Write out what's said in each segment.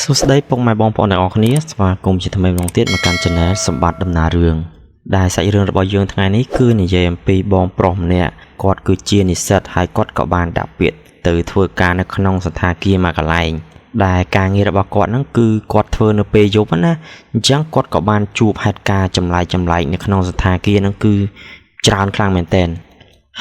សួស្តីពុកម៉ែបងប្អូនទាំងអស់គ្នាស្វាគមន៍ជាថ្មីម្ដងទៀតមកកាន់ Channel សម្បត្តិដំណើររឿងដែលសាច់រឿងរបស់យើងថ្ងៃនេះគឺនិយាយអំពីបងប្រុសម្នាក់គាត់គឺជានិស្សិតហើយគាត់ក៏បានដាក់ពាក្យទៅធ្វើការនៅក្នុងសន្តាគារមួយកន្លែងដែលការងាររបស់គាត់ហ្នឹងគឺគាត់ធ្វើនៅពេលយប់ណាអញ្ចឹងគាត់ក៏បានជួបហេតុការណ៍ចម្លែកនៅក្នុងសន្តាគារហ្នឹងគឺច្រើនខ្លាំងមែនទែន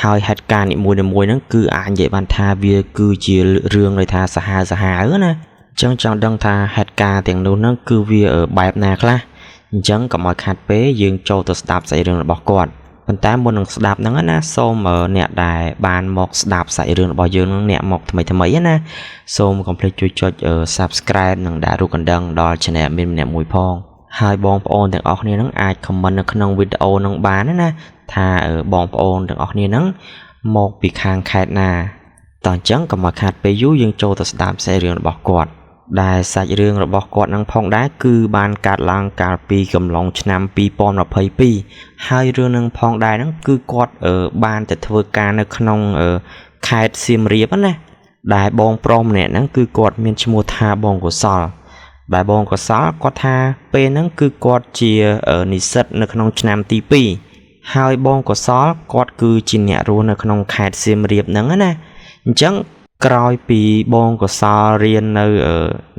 ហើយហេតុការណ៍នីមួយៗហ្នឹងគឺអាចនិយាយបានថាវាគឺជារឿងដែលថាសាហាវណាចឹងចង់ដឹងថាហេតុការណ៍ទាំងនោះហ្នឹងគឺវាបែបណាខ្លះអញ្ចឹងកុំឲ្យខាត់ពេកយើងចូលទៅស្ដាប់សាច់រឿងរបស់គាត់ប៉ុន្តែមុននឹងស្ដាប់ហ្នឹងណាសូមអ្នកដែលបានមកស្ដាប់សាច់រឿងរបស់យើងហ្នឹងអ្នកមកថ្មីណាសូមកុំភ្លេចជួយចុច Subscribe និងដាក់រូបកណ្ដឹងដល់ Channel មានម្នាក់មួយផងហើយបងប្អូនទាំងអស់គ្នាហ្នឹងអាច comment នៅក្នុងវីដេអូហ្នឹងបានណាថាបងប្អូនទាំងអស់គ្នាហ្នឹងមកពីខាងខេត្តណាតោះអញ្ចឹងកុំឲ្យខាត់ពេកយូរយើងចូលទៅស្ដាប់សាច់រឿងរបស់គាត់ដែលសាច់រឿងរបស់គាត់នឹងផងដែរគឺបានកាត់ឡើងកាលពីកំឡុងឆ្នាំ2022ហើយរឿងនឹងផងដែរហ្នឹងគឺគាត់បានទៅធ្វើការនៅក្នុងខេត្តសៀមរាបណាដែលបងប្រុសម្នាក់ហ្នឹងគឺគាត់មានឈ្មោះថាបងកុសលដែលបងកុសលគាត់ថាពេលហ្នឹងគឺគាត់ជានិស្សិតនៅក្នុងឆ្នាំទី2ហើយបងកុសលគាត់គឺជាអ្នករស់នៅក្នុងខេត្តសៀមរាបហ្នឹងណាអញ្ចឹងក្រោយពីបងកសលរៀននៅ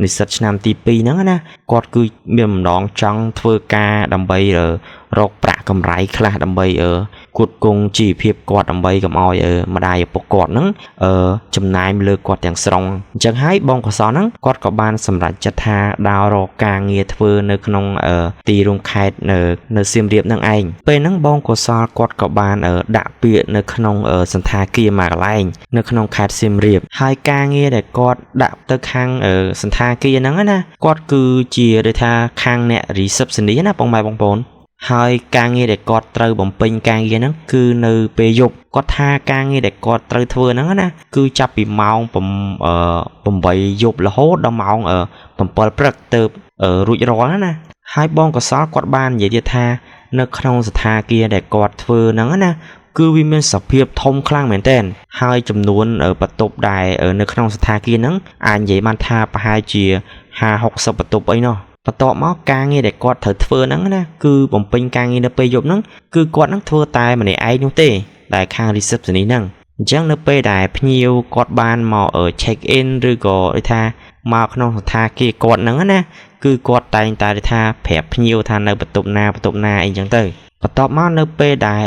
និស្សិតឆ្នាំទី2ហ្នឹងណាគាត់គឺមានបំណងចង់ធ្វើការដើម្បីរកប្រាក់កម្រៃខ្លះដើម្បីគួតគង់ជីវភាពគាត់ដើម្បីកុំឲ្យម្ដាយឪពុកគាត់ហ្នឹងចំណាយលើគាត់ទាំងស្រុងអញ្ចឹងហើយបងកសលហ្នឹងគាត់ក៏បានសម្រេចចិត្តថាដើររកការងារធ្វើនៅក្នុងទីរួមខេត្តនៅសៀមរាបហ្នឹងឯងពេលហ្នឹងបងកសលគាត់ក៏បានដាក់ពាក្យនៅក្នុងសន្តាគារមួយកន្លែងនៅក្នុងខេត្តសៀមរាបហើយការងារដែលគាត់ដាក់ទៅខាងសន្តាគារហ្នឹងណាគាត់គឺជាដូចថាខាងអ្នក receptionist ណាបងប្អូនហើយការងារដែលគាត់ត្រូវបំពេញការងារហ្នឹងគឺនៅពេលយប់គាត់ថាការងារដែលគាត់ត្រូវធ្វើហ្នឹងណាគឺចាប់ពីម៉ោង8យប់រហូតដល់ម៉ោង7ព្រឹកទៅរួចរាល់ណាហើយបងកសលគាត់បាននិយាយទៀតថានៅក្នុងសន្តាគារដែលគាត់ធ្វើហ្នឹងណាគឺវាមានសភាពធំខ្លាំងមែនទែនហើយចំនួនបន្ទប់ដែលនៅក្នុងសន្តាគារហ្នឹងអាចនិយាយបានថាប្រហែលជា50-60បន្ទប់អីណោះបន្ទាប់មកការងារដែលគាត់ត្រូវធ្វើហ្នឹងណាគឺបំពេញការងារនៅពេលយប់ហ្នឹងគឺគាត់នឹងធ្វើតែម្នាក់ឯងនោះទេដែលខាង receptionist ហ្នឹងអញ្ចឹងនៅពេលដែលភ្ញៀវគាត់បានមក check in ឬក៏ដូចថាមកក្នុងសន្តាគារគាត់ហ្នឹងណាគឺគាត់តែងតែថាប្រាប់ភ្ញៀវថានៅបន្ទប់ណាអីចឹងទៅបន្ទាប់មកនៅពេលដែល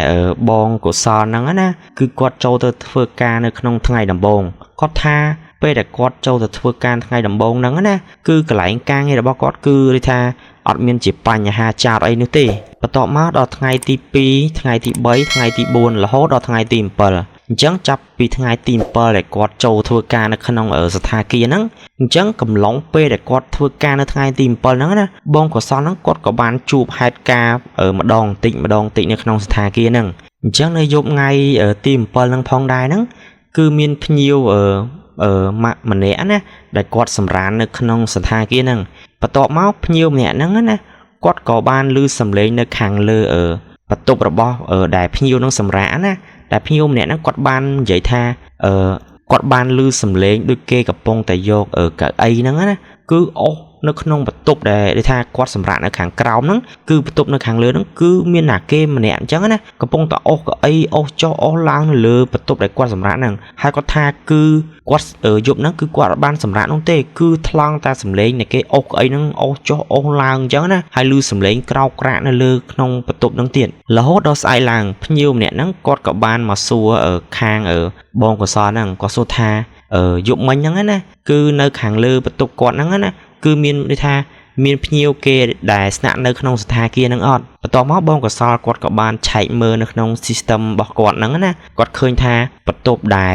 បងកុសលហ្នឹងណាគឺគាត់ចូលទៅធ្វើការនៅក្នុងថ្ងៃដំបូងគាត់ថាពេលដែលគាត់ចូលទៅធ្វើការថ្ងៃដំបូងហ្នឹងណាគឺកន្លែងការងាររបស់គាត់គឺដូចថាអត់មានជាបញ្ហាចោតអីនោះទេបន្ទាប់មកដល់ថ្ងៃទី2ថ្ងៃទី3ថ្ងៃទី4រហូតដល់ថ្ងៃទី7អញ្ចឹងចាប់ពីថ្ងៃទី7ដែលគាត់ចូលធ្វើការនៅក្នុងសន្តាគារហ្នឹងអញ្ចឹងកំឡុងពេលដែលគាត់ធ្វើការនៅថ្ងៃទី7ហ្នឹងណាបងកុសលហ្នឹងគាត់ក៏បានជួបហេតុការណ៍ម្ដងតិចនៅក្នុងសន្តាគារហ្នឹងអញ្ចឹងនៅយប់ថ្ងៃទី7ហ្នឹងផងដែរហ្នឹងគឺមានភ្ញៀវម្នាក់ណាដែលគាត់សម្រាននៅក្នុងសន្តាគារហ្នឹងបន្ទាប់មកភ្ញៀវម្នាក់ហ្នឹងណាគាត់ក៏បានឮសំឡេងនៅខាងលើបន្ទប់របស់ដែលភ្ញៀវហ្នឹងសម្រានណាដែលភ្ញៀវម្នាក់ហ្នឹងគាត់បាននិយាយថាគាត់បានឮសំឡេងដូចគេកំពុងតែយកកៅអីហ្នឹងណាគឺអូសនៅក្នុងបន្ទប់ដែលថាគាត់សម្រាប់នៅខាងក្រោមហ្នឹងគឺបន្ទប់នៅខាងលើហ្នឹងគឺមានណាគេម្នាក់អញ្ចឹងណាកំពុងតែអូសកៅអីអូសចុះអូសឡើងនៅលើបន្ទប់ដែលគាត់សម្រាប់ហ្នឹងហើយគាត់ថាគឺគាត់យប់ហ្នឹងគឺគាត់អត់បានសម្រាប់នោះទេគឺថ្លង់តែសំឡេងនៃគេអូសកៅអីហ្នឹងអូសចុះអូសឡើងអញ្ចឹងណាហើយឮសំឡេងក្រោកក្រាក់នៅលើក្នុងបន្ទប់ហ្នឹងទៀតរហូតដល់ស្អែកឡើងភ្ញៀវម្នាក់ហ្នឹងគាត់ក៏បានមកសួរខាងបងកុសលហ្នឹងគាត់សួរថាយប់មិញហ្នឹងណាគឺនៅខាងលើបន្ទប់គាត់ហ្នឹងណាគឺមានដូចថាមានភ្ញៀវគេដែលស្នាក់នៅក្នុងសន្តាគារហ្នឹងអត់បន្ទាប់មកបងកសលគាត់ក៏បានឆែកមើលនៅក្នុង system របស់គាត់ហ្នឹងណាគាត់ឃើញថាបន្ទប់ដែល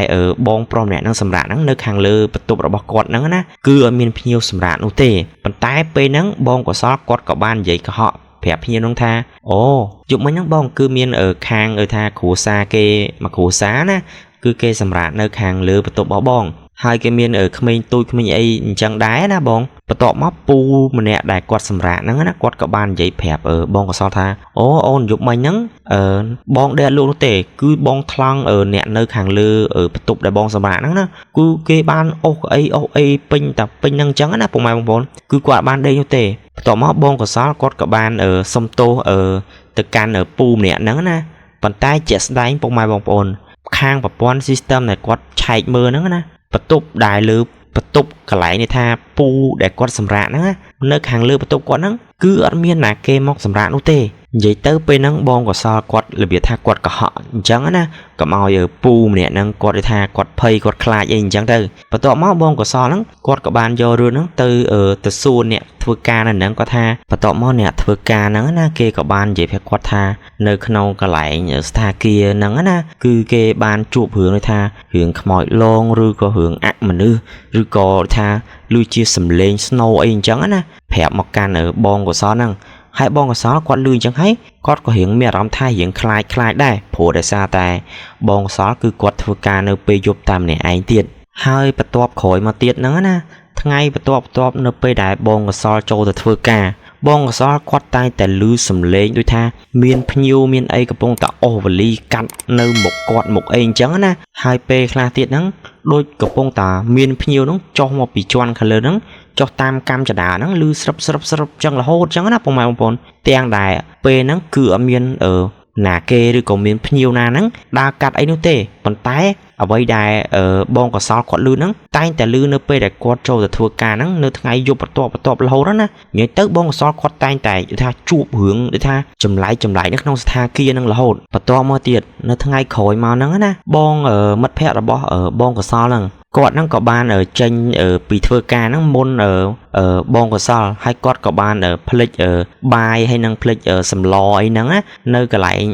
បងប្រុសម្នាក់ហ្នឹងសម្រាប់ហ្នឹងនៅខាងលើបន្ទប់របស់គាត់ហ្នឹងណាគឺអត់មានភ្ញៀវសម្រាប់នោះទេប៉ុន្តែពេលហ្នឹងបងកសលគាត់ក៏បាននិយាយកុហកប្រាប់ភ្ញៀវហ្នឹងថាអូយប់មិញហ្នឹងបងគឺមានខាងថាគ្រួសារគេមកគ្រួសារណាគឺគេសម្រាប់នៅខាងលើបន្ទប់របស់បងហើយគេមានក្មេងទូចក្មេងអីអញ្ចឹងដែរណាបង បន្ទាប់មកពូម្នាក់ដែលគាត់សម្រាកហ្នឹងណាគាត់ក៏បាននិយាយប្រាប់បងកសលថាអូនយប់មិញហ្នឹងបងដេកលក់នោះទេគឺបងថ្លង់អ្នកនៅខាងលើបន្ទប់ដែលបងសម្រាកហ្នឹងណាគឺគេបានអូសអីពេញហ្នឹងអញ្ចឹងណាពុកម៉ែបងប្អូនគឺគាត់បានដេកនោះទេបន្ទាប់មកបងកសលគាត់ក៏បានសុំទោសទៅកាន់ពូម្នាក់ហ្នឹងណាប៉ុន្តែជាក់ស្ដែងពុកម៉ែបងប្អូនខាងប្រព័ន្ធ system ដែលគាត់ឆែកមើលហ្នឹងណាបន្ទប់ដែលលើបន្ទប់កន្លែងនេះថាពូដែលគាត់សម្រាកហ្នឹងនៅខាងលើបន្ទប់គាត់ហ្នឹងគឺអត់មានណាគេមកសម្រាកនោះទេនិយាយទៅពេលហ្នឹងបងកសលគាត់របៀបថាគាត់កុហកអញ្ចឹងណាកុំឲ្យពូម្នាក់ហ្នឹងគាត់ថាគាត់ភ័យគាត់ខ្លាចអីអញ្ចឹងទៅបន្ទាប់មកបងកសលហ្នឹងគាត់ក៏បានយករឿងហ្នឹងទៅសួរអ្នកធ្វើការនៅហ្នឹងគាត់ថាបន្ទាប់មកអ្នកធ្វើការហ្នឹងណាគេក៏បាននិយាយប្រាប់គាត់ថានៅក្នុងកន្លែងស្ថាគារហ្នឹងណាគឺគេបានជួបរឿងថារឿងខ្មោចលងឬក៏រឿងអមនុស្សឬក៏ថាលឺជាសំឡេងស្នូអីអញ្ចឹងណាប្រាប់មកកាន់បងកសលហ្នឹងហើយបងកសលគាត់លឺអញ្ចឹងហើយគាត់ក៏រៀងមានអារម្មណ៍ថារៀងខ្លាចដែរព្រោះដោយសារតែបងកសលគឺគាត់ធ្វើការនៅពេលយប់តាមម្នាក់ឯងទៀតហើយបន្ទាប់ក្រោយមកទៀតហ្នឹងណាថ្ងៃបន្ទាប់នៅពេលដែលបងកសលចូលទៅធ្វើការបងកសលគាត់តែងតែលឺសំឡេងដូចថាមានភ្ញៀវមានអីកំពុងតែអូសវលីកាត់នៅមុខគាត់មុខអីអញ្ចឹងណាហើយពេលខ្លះទៀតហ្នឹងដូចកំពុងតែមានភ្ញៀវហ្នឹងចុះមកពីជាន់ខាងលើហ្នឹងចុះតាមកម្មចដាហ្នឹងលឺស្រាប់ចឹងរហូតចឹងណាបងប្អូនទាំងដែលពេលហ្នឹងគឺអត់មានណាគេឬក៏មានភ្ញៀវណាហ្នឹងដើរកាត់អីនោះទេប៉ុន្តែអ្វីដែលបងកសលគាត់លឺហ្នឹងតែងតែលឺនៅពេលដែលគាត់ចូលទៅធ្វើការហ្នឹងនៅថ្ងៃយប់បន្ទាប់រហូតណានិយាយទៅបងកសលគាត់តែងតែថាជួបរឿងដូចថាចម្លែកនៅក្នុងស្ថានភាពហ្នឹងរហូតបន្ទាប់មកទៀតនៅថ្ងៃក្រោយមកហ្នឹងណាបងមិត្តភ័ក្តិរបស់បងកសលហ្នឹងគាត់ហ្នឹងក៏បានចេញពីធ្វើការហ្នឹងមុនបងកសលហើយគាត់ក៏បានផ្លិចបាយហើយនឹងផ្លិចសម្លអីហ្នឹងណានៅកន្លែង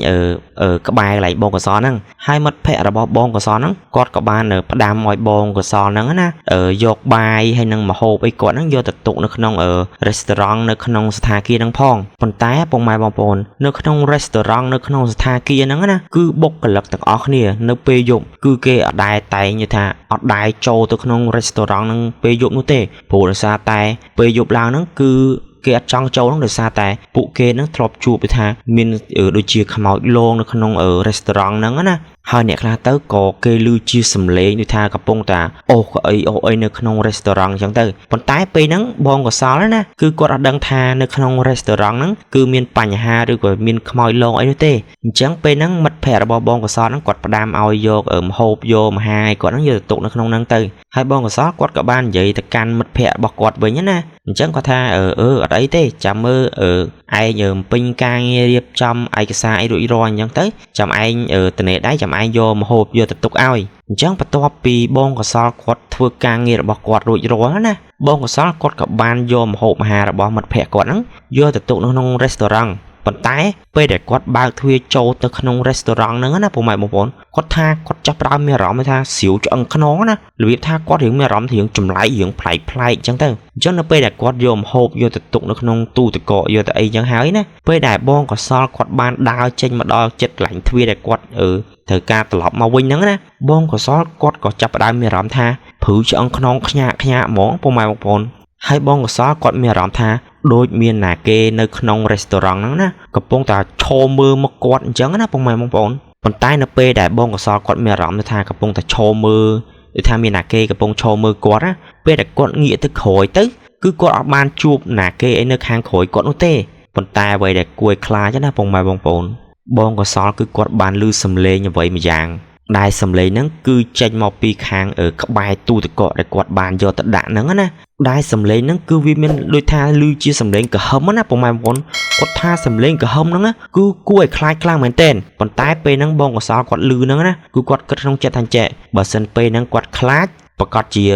ក្បែរកន្លែងបងកសលហ្នឹងហើយមិត្តភ័ក្តិរបស់បងកសលហ្នឹងគាត់ក៏បានផ្ដាំឲ្យបងកសលហ្នឹងណាយកបាយហើយនឹងម្ហូបអីគាត់ហ្នឹងយកទៅទុកនៅក្នុង restaurant នៅក្នុងស្ថានភាពហ្នឹងផងប៉ុន្តែពុកម៉ែបងប្អូននៅក្នុង restaurant នៅក្នុងស្ថានភាពហ្នឹងណាគឺបុគ្គលិកទាំងអស់គ្នានៅពេលយប់គឺគេអត់ដែលតែងថាអត់ដែលចូលទៅក្នុង restaurant ហ្នឹងពេលយប់នោះទេព្រោះដោយសារតែពេលយប់ឡើងហ្នឹងគឺគេអត់ចង់ចូលហ្នឹងដោយសារតែពួកគេហ្នឹងធ្លាប់ជួបថាមានដូចជាខ្មោចលងនៅក្នុង restaurant ហ្នឹងណាហើយអ្នកខ្លះទៅក៏គេឮជាសំឡេងដូចថាកំពុងតែអូសអីនៅក្នុង restaurant អញ្ចឹងទៅប៉ុន្តែពេលហ្នឹងបងកសលណាគឺគាត់អត់ដឹងថានៅក្នុង restaurant ហ្នឹងគឺមានបញ្ហាឬក៏មានខ្មោចលងអីនោះទេអញ្ចឹងពេលហ្នឹងមិត្តភ័ក្តិរបស់បងកសលហ្នឹងគាត់ផ្ដាំឲ្យយកម្ហូបយកមហាឲ្យគាត់ហ្នឹងយកទៅទុកនៅក្នុងហ្នឹងទៅហើយបងកសលគាត់ក៏បាននិយាយទៅកាន់មិត្តភ័ក្តិរបស់គាត់វិញណាអញ្ចឹងគាត់ថាអត់អីទេចាំមើលឯងពេញការងាររៀបចំឯកសារអីរួចរាល់អញ្ចឹងទៅចាំឯងត្នេតដៃចាំឯងយកម្ហូបយកទៅទុកឲ្យអញ្ចឹងបន្ទាប់ពីបងកសលគាត់ធ្វើការងាររបស់គាត់រួចរាល់ណាបងកសលគាត់ក៏បានយកម្ហូបអាហាររបស់មិត្តភ័ក្តិគាត់ហ្នឹងយកទៅទុកនៅក្នុង restaurant ប៉ុន្តែពេលដែលគាត់បើកទ្វារចូលទៅក្នុង restaurant ហ្នឹងណាពុកម៉ែបងប្អូនគាត់ថាគាត់ចាប់ផ្ដើមមានអារម្មណ៍ថាស្រាវឆ្អឹងខ្នងណារបៀបថាគាត់រៀងមានអារម្មណ៍រៀងចម្លែករៀងប្លែកអញ្ចឹងទៅអញ្ចឹងនៅពេលដែលគាត់យកម្ហូបយកទៅទុកនៅក្នុងទូទឹកកកយកទៅអីអញ្ចឹងហើយណាពេលដែលបងកសលគាត់បានដើរចេញមកដល់ចិត្តកន្លែងទ្វារដែលគាត់ត្រូវការត្រឡប់មកវិញហ្នឹងណាបងកសលគាត់ក៏ចាប់ផ្ដើមមានអារម្មណ៍ថាព្រឺឆ្អឹងខ្នងខ្ញាក់ហ្មងពុកម៉ែបងប្អូនហើយបងកសលគាត់មានអារម្មណ៍ថាដូចមានណាគេនៅក្នុង restaurant ហ្នឹងណាកំពុងតែឈរមើលមកគាត់អញ្ចឹងណាពុកម៉ែបងប្អូនប៉ុន្តែនៅពេលដែលបងកសលគាត់មានអារម្មណ៍ថាកំពុងតែឈរមើលដូចថាមានណាគេកំពុងឈរមើលគាត់ណាពេលដែលគាត់ងាកទៅក្រោយទៅគឺគាត់អត់បានជួបណាគេអីនៅខាងក្រោយគាត់នោះទេប៉ុន្តែអ្វីដែលគួរឲ្យខ្លាចណាពុកម៉ែបងប្អូនបងកសលគឺគាត់បានឮសំឡេងអ្វីមួយយ៉ាងដែលសំឡេងហ្នឹងគឺចេញមកពីខាងក្បែរទូទឹកកកដែលគាត់បានយកទៅដាក់ហ្នឹងណាដែលសំឡេងហ្នឹងគឺវាមានដូចថាឮជាសំឡេងក្រហមណាពុកម៉ែបងប្អូនគាត់ថាសំឡេងក្រហមហ្នឹងគឺគួរឲ្យខ្លាចខ្លាំងមែនទែនប៉ុន្តែពេលហ្នឹងបងកសលគាត់ឮហ្នឹងណាគឺគាត់គិតក្នុងចិត្តថាចេះបើសិនពេលហ្នឹងគាត់ខ្លាចប្រកាសជា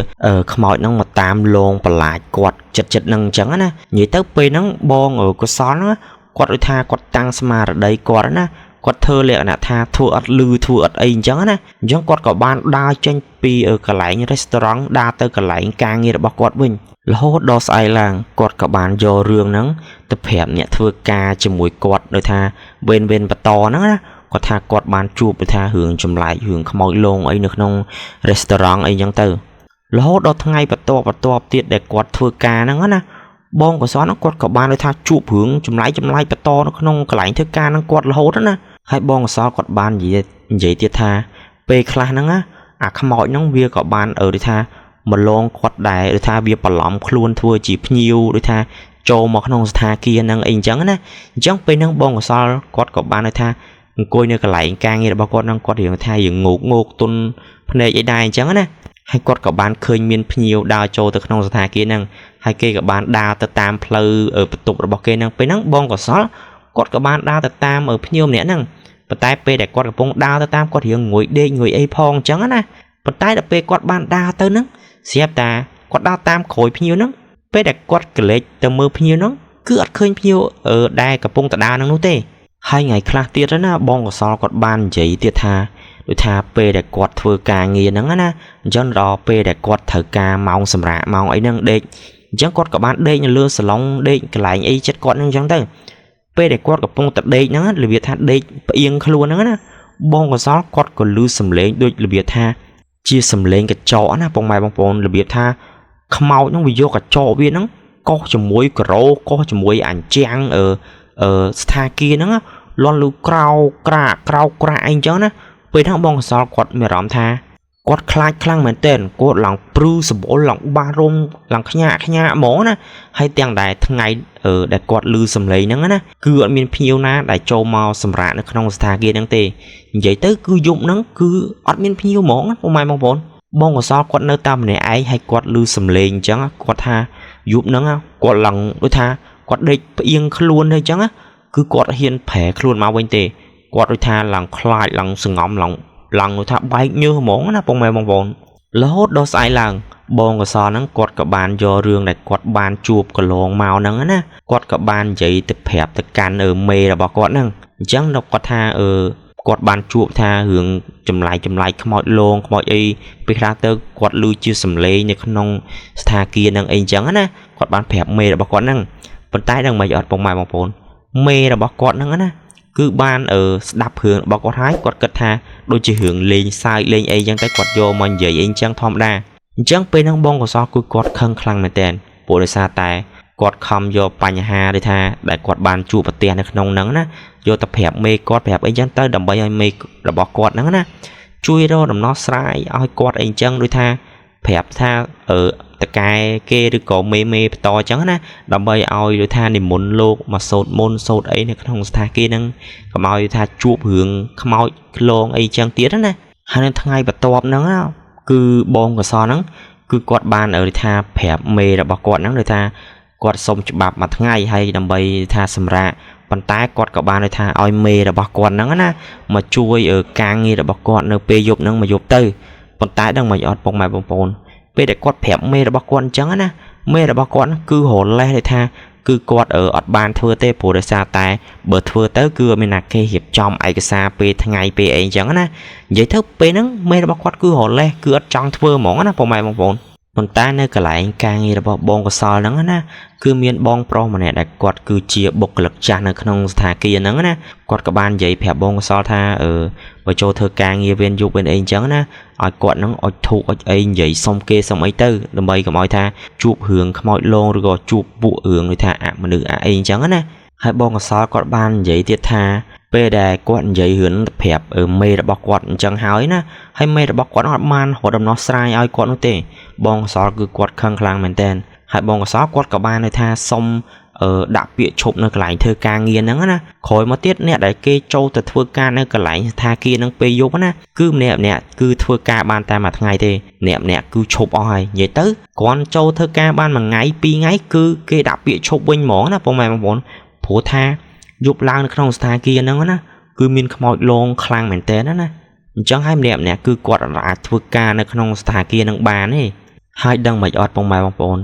ខ្មោចហ្នឹងមកតាមលងបន្លាចគាត់ចិត្តហ្នឹងអញ្ចឹងណានិយាយទៅពេលហ្នឹងបងកសលហ្នឹងគាត់ដូចថាគាត់តាំងស្មារតីគាត់ណាគាត់ធ្វើលក្ខណៈថាធ្វើអត់លឺធ្វើអត់អីអញ្ចឹងណាអញ្ចឹងគាត់ក៏បានដើរចេញពីកន្លែង restaurant ដើរទៅកន្លែងការងាររបស់គាត់វិញរហូតដល់ស្អែកឡើងគាត់ក៏បានយករឿងហ្នឹងទៅប្រាប់អ្នកធ្វើការជាមួយគាត់ដោយថាវេនបន្តហ្នឹងណាគាត់ថាគាត់បានជួបដោយថារឿងចម្លែករឿងខ្មោចលងអីនៅក្នុង restaurant អីអញ្ចឹងទៅ រហូតដល់ថ្ងៃបន្ទាប់ទៀតដែលគាត់ធ្វើការហ្នឹងណាបងកសលហ្នឹងគាត់ក៏បានលើថាជួបរឿងចម្លែកបន្តនៅក្នុងកន្លែងធ្វើការហ្នឹងគាត់រហូតណាហើយបងកសលគាត់បាននិយាយទៀតថាពេលខ្លះហ្នឹងណាអាខ្មោចហ្នឹងវាក៏បានដូចថាមកលងគាត់ដែរដូចថាវាបន្លំខ្លួនធ្វើជាភ្ញៀវដូចថាចូលមកក្នុងស្ថានភាពហ្នឹងអីអញ្ចឹងណាអញ្ចឹងពេលហ្នឹងបងកសលគាត់ក៏បានដូចថាអង្គុយនៅកន្លែងការងាររបស់គាត់ហ្នឹងគាត់រៀងថាយើងងោកទុនភ្នែកអីដែរអញ្ចឹងណាហើយគាត់ក៏បានឃើញមានភ្ញៀវដើរចូលទៅក្នុងស្ថានភាពហ្នឹងហើយគេក៏បានដើរទៅតាមផ្លូវបន្ទប់របស់គេហ្នឹងពេលហ្នឹងបងកសលគាត់ក៏បានដើរទៅតាមភ្ញៀវម្នាក់ហ្នឹងប៉ុន្តែពេលដែលគាត់កំពុងដើរទៅតាមគាត់រៀងងុយដេកងុយអីផងអញ្ចឹងណាប៉ុន្តែដល់ពេលគាត់បានដើរទៅហ្នឹងស្រាប់តែគាត់ដើរតាមក្រោយភ្ញៀវហ្នឹងពេលដែលគាត់កលេចទៅមើលភ្ញៀវហ្នឹងគឺអត់ឃើញភ្ញៀវដែលកំពុងទៅដើរហ្នឹងនោះទេហើយថ្ងៃខ្លះទៀតណាបងកសលគាត់បាននិយាយទៀតថាដូចថាពេលដែលគាត់ធ្វើការងារហ្នឹងណាអញ្ចឹងដល់ពេលដែលគាត់ត្រូវការម៉ោងសម្រាកម៉ោងអីហ្នឹងដេកអញ្ចឹងគាត់ក៏បានដេកនៅលើសាឡុងដេកកន្លែងអីចិត្តគាត់ហ្នឹងអញ្ចឹងទៅពេលដែលគាត់កំពុងតែដេកហ្នឹងរបៀបថាដេកផ្អៀងខ្លួនហ្នឹងណាបងកសលគាត់ក៏លឺសំឡេងដូចរបៀបថាជាសំឡេងកញ្ចក់ណាបងម៉ែបងប្អូនរបៀបថាខ្មោចហ្នឹងវាយកកញ្ចក់វាហ្នឹងកោសជាមួយក្រោកោសជាមួយអញ្ចាំងស្ថាគារហ្នឹងលន់លឺក្រោក្រាក់អីអញ្ចឹងណាពេលហ្នឹងបងកសលគាត់មានអារម្មណ៍ថាគាត់ខ្លាចខ្លាំងមែនទែនគាត់ឡើងព្រឺសបល់ឡើងបារម្ភឡើងខ្ញាក់ហ្មងណាហើយទាំងដែលថ្ងៃដែលគាត់ឮសំឡេងហ្នឹងណាគឺអត់មានភ្ញៀវណាដែលចូលមកសម្រាកនៅក្នុងស្ថានភាពហ្នឹងទេនិយាយទៅគឺយប់ហ្នឹងគឺអត់មានភ្ញៀវហ្មងបងម៉ែបងប្អូនបងកសលគាត់នៅតាមម្នាក់ឯងហើយគាត់ឮសំឡេងអញ្ចឹងគាត់ថាយប់ហ្នឹងគាត់ឡើងដូចថាគាត់ដេកផ្អៀងខ្លួនទៅអញ្ចឹងគឺគាត់ហ៊ានប្រែខ្លួនមកវិញទេគាត់ដូចថាឡើងខ្លាចឡើងសង្ងំឡើងដូចថាបែកញើសហ្មងណាបងម៉ែបងប្អូនរហូតដល់ស្អែកឡើងបងកសលហ្នឹងគាត់ក៏បានយករឿងដែលគាត់បានជួបកន្លងមកហ្នឹងណាគាត់ក៏បាននិយាយទៅប្រាប់ទៅកាន់មេរបស់គាត់ហ្នឹងអញ្ចឹងដល់គាត់ថាគាត់បានជួបថារឿងចម្លែកខ្មោចលងខ្មោចអីពេលខ្លះទៅគាត់ឮជាសំឡេងនៅក្នុងស្ថានភាពហ្នឹងអីអញ្ចឹងណាគាត់បានប្រាប់មេរបស់គាត់ហ្នឹងប៉ុន្តែដល់មិនអត់បងម៉ែបងប្អូនមេរបស់គាត់ហ្នឹងណាគឺបានស្ដាប់រឿងរបស់គាត់ហើយគាត់គិតថាដូចជារឿងលេងសើចលេងអីចឹងតែគាត់យកមកនិយាយអីចឹងធម្មតាអញ្ចឹងពេលហ្នឹងបងកសលគឺគាត់ខឹងខ្លាំងមែនតើព្រោះដោយសារតែគាត់ខំយកបញ្ហាដូចថាដែលគាត់បានជួបប្រទះនៅក្នុងហ្នឹងណាយកទៅប្រាប់មេគាត់ប្រាប់អីចឹងទៅដើម្បីឲ្យមេរបស់គាត់ហ្នឹងណាជួយរកដំណោះស្រាយឲ្យគាត់អីចឹងដូចថាប្រាប់ថាតកែគេឬក៏មេបន្តអញ្ចឹងណាដើម្បីឲ្យដូចថានិមន្តលោកមកសូត្រមន្តសូត្រអីនៅក្នុងស្ថានភាពហ្នឹងកុំឲ្យថាជួបរឿងខ្មោចក្លងអីចឹងទៀតណាហើយនៅថ្ងៃបន្ទាប់ហ្នឹងគឺបងកសលហ្នឹងគឺគាត់បានថាប្រាប់មេរបស់គាត់ហ្នឹងដូចថាគាត់សុំច្បាប់មួយថ្ងៃហើយដើម្បីថាសម្រាប់ប៉ុន្តែគាត់ក៏បានថាឲ្យមេរបស់គាត់ហ្នឹងណាមកជួយការងាររបស់គាត់នៅពេលយប់ហ្នឹងមកយប់ទៅប៉ុន្តែដឹងមិនអត់បងម៉ែបងប្អូនពេលដែលគាត់ប្រាប់មេរបស់គាត់អញ្ចឹងណាមេរបស់គាត់គឺរលេះដែលថាគឺគាត់អត់បានធ្វើទេព្រោះដោយសារតែបើធ្វើទៅគឺមានណាគេរៀបចំឯកសារពេលថ្ងៃពេលអីអញ្ចឹងណានិយាយទៅពេលហ្នឹងមេរបស់គាត់គឺរលេះគឺអត់ចង់ធ្វើហ្មងណាបងម៉ែបងប្អូនប៉ុន្តែនៅកន្លែងការងាររបស់បងកសលហ្នឹងណាគឺមានបងប្រុសម្នាក់ដែលគាត់គឺជាបុគ្គលិកចាស់នៅក្នុងស្ថានភាពហ្នឹងណាគាត់ក៏បាននិយាយប្រាប់បងកសលថាបើចូលធ្វើការងារវេនយប់វេនអីអញ្ចឹងណាឲ្យគាត់ហ្នឹងអុជធូបអុជអីនិយាយសុំគេសុំអីទៅដើម្បីកុំឲ្យថាជួបរឿងខ្មោចលងឬក៏ជួបពួករឿងដូចថាអមនុស្សអីអញ្ចឹងណាហើយបងកសលគាត់បាននិយាយទៀតថាពេលដែលគាត់និយាយរឿងទៅប្រាប់មេរបស់គាត់អញ្ចឹងហើយណាហើយមេរបស់គាត់អត់បានរកដំណោះស្រាយឲ្យគាត់នោះទេបងកសលគឺគាត់ខឹងខ្លាំងមែនតើហើយបងកសលគាត់ក៏បានន័យថាសុំដាក់ពាក្យឈប់នៅកន្លែងធ្វើការងារហ្នឹងណាក្រោយមកទៀតអ្នកដែលគេចូលទៅធ្វើការនៅកន្លែងស្ថានភាពហ្នឹងពេលយប់ណាគឺម្នាក់គឺធ្វើការបានតែមួយថ្ងៃទេម្នាក់គឺឈប់អស់ហើយនិយាយទៅគ្រាន់ចូលធ្វើការបានមួយថ្ងៃពីរថ្ងៃគឺគេដាក់ពាក្យឈប់វិញហ្មងណាបងប្អូនព្រោះថាយប់ឡើងនៅក្នុងស្ថានភាពហ្នឹងណាគឺមានខ្មោចលងខ្លាំងមែនតើណាអញ្ចឹងហើយម្នាក់គឺគាត់អាចធ្វើការនៅក្នុងស្ថានភាពហ្នឹងបានទេហើយដឹងមិនអត់បងប្អូន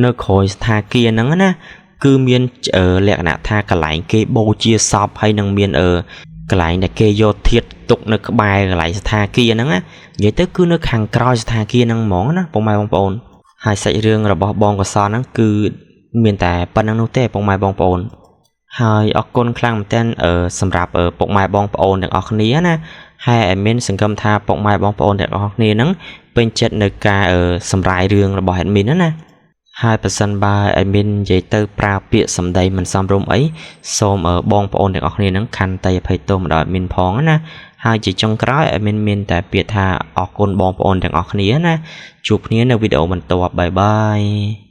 នៅក្រោយស្ថានភាពហ្នឹងណាគឺមានលក្ខណៈថាកន្លែងគេបូជាសពហើយនឹងមានកន្លែងដែលគេយកធាតុទុកនៅក្បែរកន្លែងស្ថានភាពហ្នឹងណានិយាយទៅគឺនៅខាងក្រោយស្ថានភាពហ្នឹងហ្មងណាបងប្អូនហើយសាច់រឿងរបស់បងកសលហ្នឹងគឺមានតែប៉ុណ្្នឹងនោះទេបងប្អូនហើយអរគុណខ្លាំងមែនទែនសម្រាប់ពុកម៉ែបងប្អូនទាំងអស់គ្នាណាហើយមានសង្ឃឹមថាពុកម៉ែបងប្អូនទាំងអស់គ្នាហ្នឹង ពេញចិត្តនៅការសម្រាយរឿងរបស់ admin ណាហើយប្រសិនបើ admin និយាយទៅប្រើពាក្យសម្ដីមិនសមរម្យអីសូមបងប្អូនទាំងអស់គ្នានឹងខន្តីអភ័យទោសមកដល់ admin ផងណាហើយជាចុងក្រោយ admin មានតែពាក្យថាអរគុណបងប្អូនទាំងអស់គ្នាណាជួបគ្នានៅវីដេអូបន្ទាប់បាយបាយ